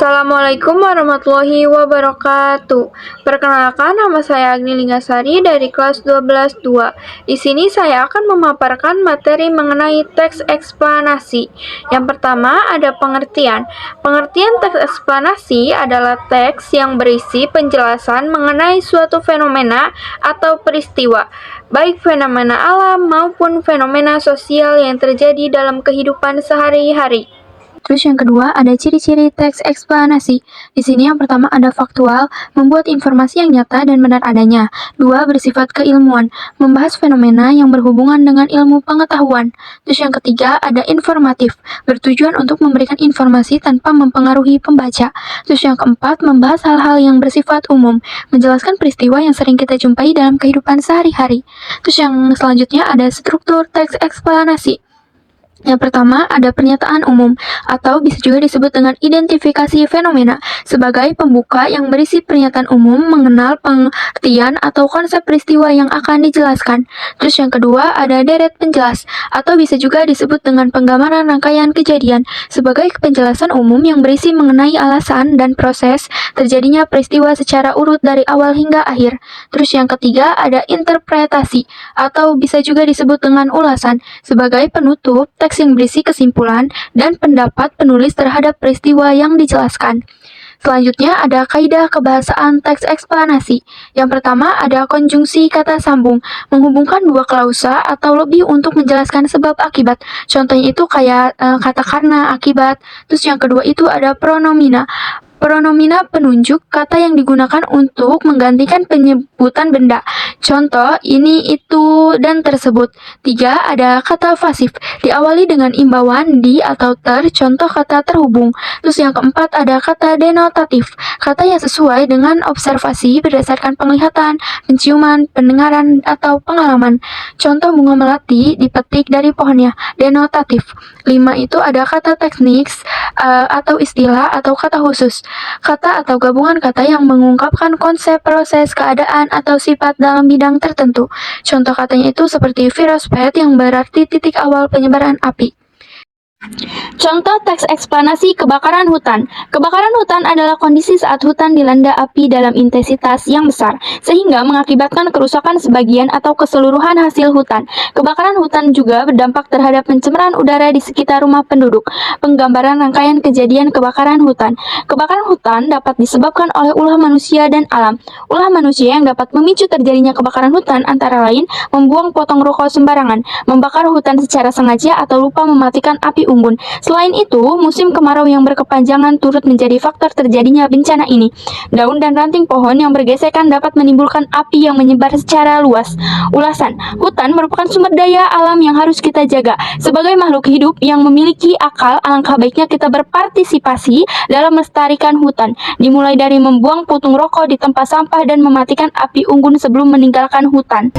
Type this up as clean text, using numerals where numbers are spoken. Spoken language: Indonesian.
Assalamualaikum warahmatullahi wabarakatuh. Perkenalkan, nama saya Agni Linggasari dari kelas 12-2. Di sini saya akan memaparkan materi mengenai teks eksplanasi. Yang pertama ada pengertian. Pengertian teks eksplanasi adalah teks yang berisi penjelasan mengenai suatu fenomena atau peristiwa, baik fenomena alam maupun fenomena sosial yang terjadi dalam kehidupan sehari-hari. Terus yang kedua ada ciri-ciri teks eksplanasi. Di sini yang pertama ada faktual, membuat informasi yang nyata dan benar adanya. Dua, bersifat keilmuan, membahas fenomena yang berhubungan dengan ilmu pengetahuan. Terus yang ketiga ada informatif, bertujuan untuk memberikan informasi tanpa mempengaruhi pembaca. Terus yang keempat membahas hal-hal yang bersifat umum, menjelaskan peristiwa yang sering kita jumpai dalam kehidupan sehari-hari. Terus yang selanjutnya ada struktur teks eksplanasi. Yang pertama ada pernyataan umum atau bisa juga disebut dengan identifikasi fenomena sebagai pembuka yang berisi pernyataan umum mengenal pengertian atau konsep peristiwa yang akan dijelaskan. Terus yang kedua ada deret penjelas atau bisa juga disebut dengan penggambaran rangkaian kejadian sebagai penjelasan umum yang berisi mengenai alasan dan proses terjadinya peristiwa secara urut dari awal hingga akhir. Terus yang ketiga ada interpretasi atau bisa juga disebut dengan ulasan sebagai penutup teks yang berisi kesimpulan dan pendapat penulis terhadap peristiwa yang dijelaskan. Selanjutnya ada kaidah kebahasaan teks eksplanasi. Yang pertama ada konjungsi kata sambung, menghubungkan dua klausa atau lebih untuk menjelaskan sebab akibat. Contohnya itu kayak kata karena, akibat. Terus yang kedua itu ada pronomina. Pronomina penunjuk, kata yang digunakan untuk menggantikan penyebutan benda. Contoh, ini, itu, dan tersebut. 3. Ada kata pasif, diawali dengan imbauan di atau ter, contoh kata terhubung. Terus yang keempat ada kata denotatif, kata yang sesuai dengan observasi berdasarkan penglihatan, penciuman, pendengaran, atau pengalaman. Contoh bunga melati dipetik dari pohonnya, denotatif. 5. Itu ada kata teknik atau istilah atau kata khusus, kata atau gabungan kata yang mengungkapkan konsep, proses, keadaan, atau sifat dalam bidang tertentu. Contoh katanya itu seperti virospet yang berarti titik awal penyebaran api. Contoh teks eksplanasi kebakaran hutan. Kebakaran hutan adalah kondisi saat hutan dilanda api dalam intensitas yang besar, sehingga mengakibatkan kerusakan sebagian atau keseluruhan hasil hutan. Kebakaran hutan juga berdampak terhadap pencemaran udara di sekitar rumah penduduk. Penggambaran rangkaian kejadian kebakaran hutan. Kebakaran hutan dapat disebabkan oleh ulah manusia dan alam. Ulah manusia yang dapat memicu terjadinya kebakaran hutan antara lain membuang potong rokok sembarangan, membakar hutan secara sengaja atau lupa mematikan api unggun. Selain itu, musim kemarau yang berkepanjangan turut menjadi faktor terjadinya bencana ini. Daun dan ranting pohon yang bergesekan dapat menimbulkan api yang menyebar secara luas. Ulasan, hutan merupakan sumber daya alam yang harus kita jaga. Sebagai makhluk hidup yang memiliki akal, alangkah baiknya kita berpartisipasi dalam melestarikan hutan. Dimulai dari membuang puntung rokok di tempat sampah dan mematikan api unggun sebelum meninggalkan hutan.